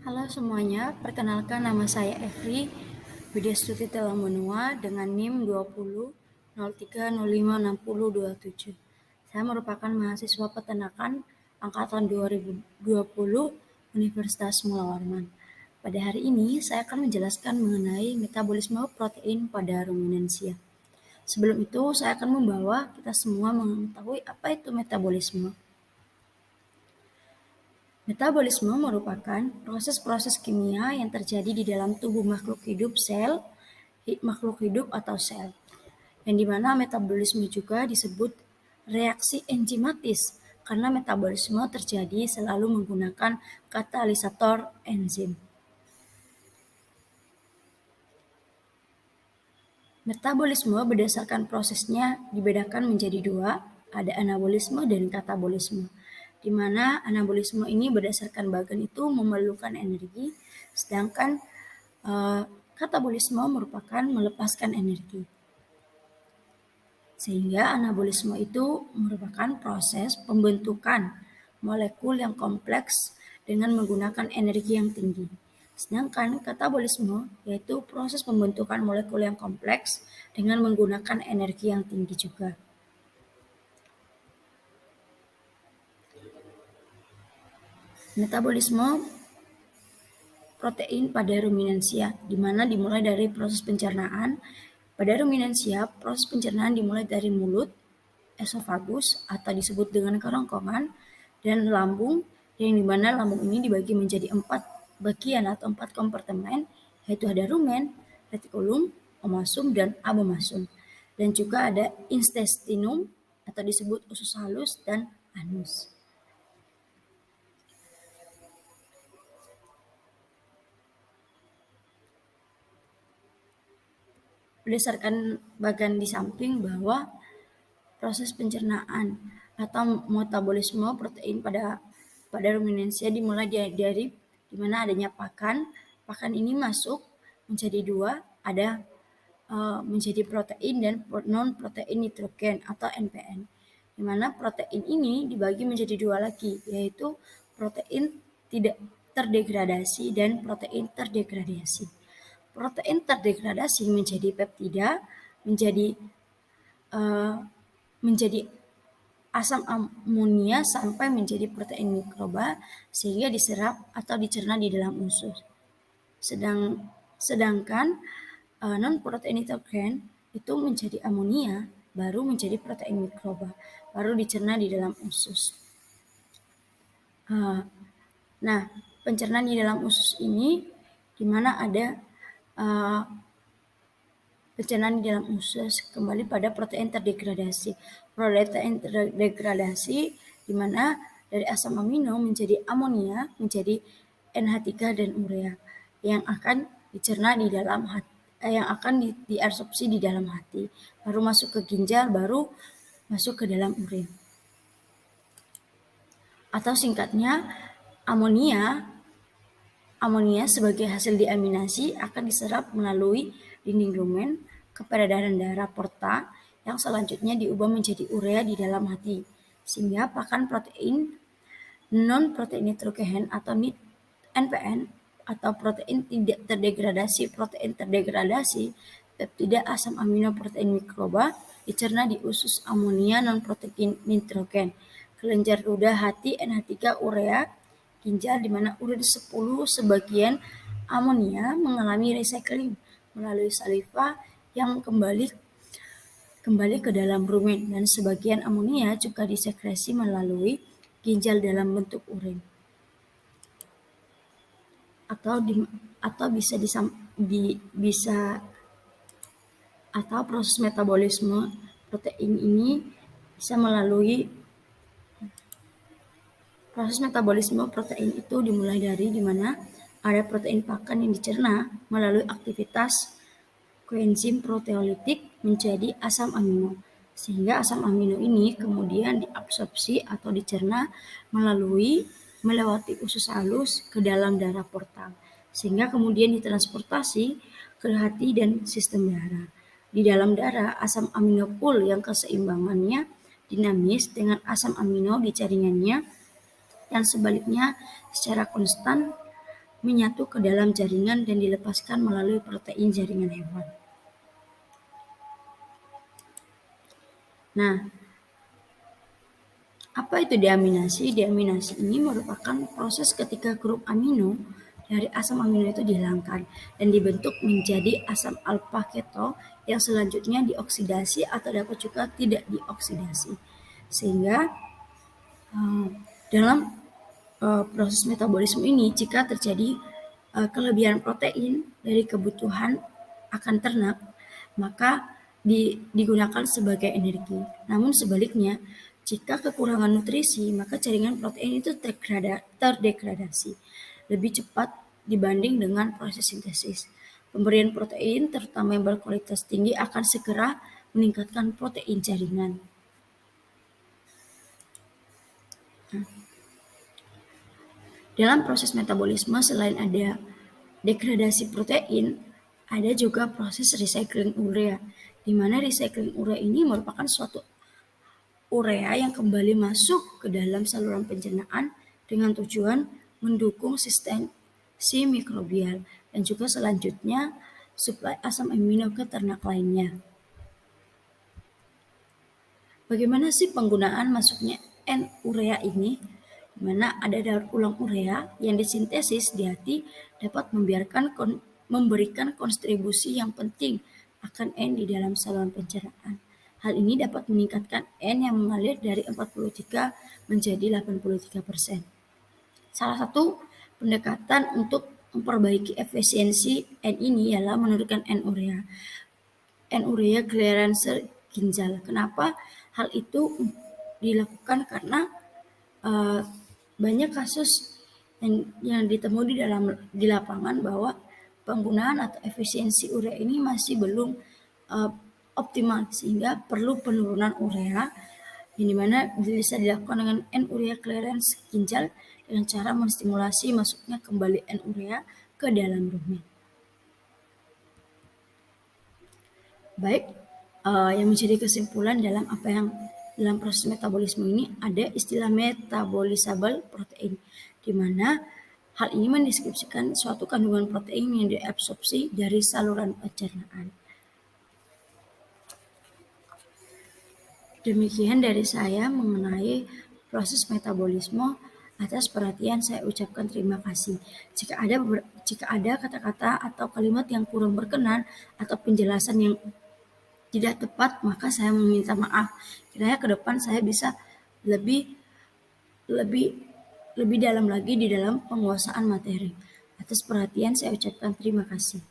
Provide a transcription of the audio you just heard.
Halo semuanya, perkenalkan nama saya Evri Widyastuti Telamonua dengan NIM 2003056027. Saya merupakan mahasiswa peternakan angkatan 2020 Universitas Mula Warman. Pada hari ini saya akan menjelaskan mengenai metabolisme protein pada ruminansia. Sebelum itu saya akan membawa kita semua mengetahui apa itu metabolisme. Metabolisme merupakan proses-proses kimia yang terjadi di dalam tubuh makhluk hidup atau sel, yang dimana metabolisme juga disebut reaksi enzimatis karena metabolisme terjadi selalu menggunakan katalisator enzim. Metabolisme berdasarkan prosesnya dibedakan menjadi dua, ada anabolisme dan katabolisme. Di mana anabolisme ini berdasarkan bagan itu memerlukan energi, sedangkan katabolisme merupakan melepaskan energi. Sehingga anabolisme itu merupakan proses pembentukan molekul yang kompleks dengan menggunakan energi yang tinggi. Sedangkan katabolisme yaitu proses pembentukan molekul yang kompleks dengan menggunakan energi yang tinggi juga. Metabolisme protein pada ruminansia, di mana dimulai dari proses pencernaan. Pada ruminansia, proses pencernaan dimulai dari mulut, esofagus atau disebut dengan kerongkongan, dan lambung, yang dimana lambung ini dibagi menjadi 4 bagian atau 4 kompartemen, yaitu ada rumen, retikulum, omasum, dan abomasum. Dan juga ada intestinum atau disebut usus halus dan anus. Berdasarkan bagan di samping bahwa proses pencernaan atau metabolisme protein pada ruminansia dimulai dari di mana adanya pakan. Pakan ini masuk menjadi dua, ada menjadi protein dan non protein nitrogen atau NPN. Di mana protein ini dibagi menjadi dua lagi, yaitu protein tidak terdegradasi dan protein terdegradasi. Protein terdegradasi menjadi peptida, menjadi asam amonia sampai menjadi protein mikroba sehingga diserap atau dicerna di dalam usus. Sedangkan non protein nitrogen itu menjadi amonia baru menjadi protein mikroba baru dicerna di dalam usus. Nah, pencernaan di dalam usus ini di mana ada pencernaan di dalam usus kembali pada protein terdegradasi. Protein terdegradasi di mana dari asam amino menjadi amonia, menjadi NH3 dan urea yang akan dicerna di dalam hati, yang akan diabsorpsi di dalam hati, baru masuk ke ginjal, baru masuk ke dalam urin. Atau singkatnya, amonia sebagai hasil deaminasi akan diserap melalui dinding lumen ke peredaran darah porta yang selanjutnya diubah menjadi urea di dalam hati, sehingga pakan protein non protein nitrogen atau NPN atau protein tidak terdegradasi, peptida asam amino protein mikroba dicerna di usus amonia non protein nitrogen, kelenjar ludah hati NH3 urea, ginjal di mana urin 10 sebagian amonia mengalami recycling melalui saliva yang kembali ke dalam rumen, dan sebagian amonia juga disekresi melalui ginjal dalam bentuk urin. Atau proses metabolisme protein ini bisa melalui proses metabolisme protein itu dimulai dari di mana ada protein pakan yang dicerna melalui aktivitas koenzim proteolitik menjadi asam amino, sehingga asam amino ini kemudian diabsorpsi atau dicerna melewati usus halus ke dalam darah portal, sehingga kemudian ditransportasi ke hati dan sistem darah. Di dalam darah, asam amino pool yang keseimbangannya dinamis dengan asam amino di jaringannya, dan sebaliknya secara konstan menyatu ke dalam jaringan dan dilepaskan melalui protein jaringan hewan. Nah, apa itu deaminasi? Deaminasi ini merupakan proses ketika grup amino dari asam amino itu dihilangkan dan dibentuk menjadi asam alfa keto yang selanjutnya dioksidasi atau dapat juga tidak dioksidasi. Sehingga dalam proses metabolisme ini, jika terjadi kelebihan protein dari kebutuhan akan ternak, maka digunakan sebagai energi. Namun sebaliknya, jika kekurangan nutrisi, maka jaringan protein itu terdegradasi lebih cepat dibanding dengan proses sintesis. Pemberian protein, terutama yang berkualitas tinggi, akan segera meningkatkan protein jaringan. Dalam proses metabolisme, selain ada degradasi protein, ada juga proses recycling urea, di mana recycling urea ini merupakan suatu urea yang kembali masuk ke dalam saluran pencernaan dengan tujuan mendukung sistem mikrobial dan juga selanjutnya suplai asam amino ke ternak lainnya. Bagaimana sih penggunaan masuknya N-urea ini? Di mana ada daur ulang urea yang disintesis di hati dapat memberikan kontribusi yang penting akan N di dalam saluran pencernaan. Hal ini dapat meningkatkan N yang mengalir dari 43 menjadi 83%. Salah satu pendekatan untuk memperbaiki efisiensi N ini ialah menurunkan N-urea. N-urea clearance ginjal. Kenapa hal itu dilakukan? Karena banyak kasus yang ditemui di lapangan bahwa penggunaan atau efisiensi urea ini masih belum optimal, sehingga perlu penurunan urea yang dimana bisa dilakukan dengan N-urea clearance ginjal dengan cara menstimulasi masuknya kembali N-urea ke dalam rumen. Baik, yang menjadi kesimpulan dalam proses metabolisme ini ada istilah metabolisable protein, di mana hal ini mendeskripsikan suatu kandungan protein yang diabsorpsi dari saluran pencernaan. Demikian dari saya mengenai proses metabolisme. Atas perhatian saya ucapkan terima kasih. Jika ada kata-kata atau kalimat yang kurang berkenan atau penjelasan yang tidak tepat, maka saya meminta maaf. Kiranya ke depan saya bisa lebih dalam lagi di dalam penguasaan materi. Atas perhatian saya ucapkan terima kasih.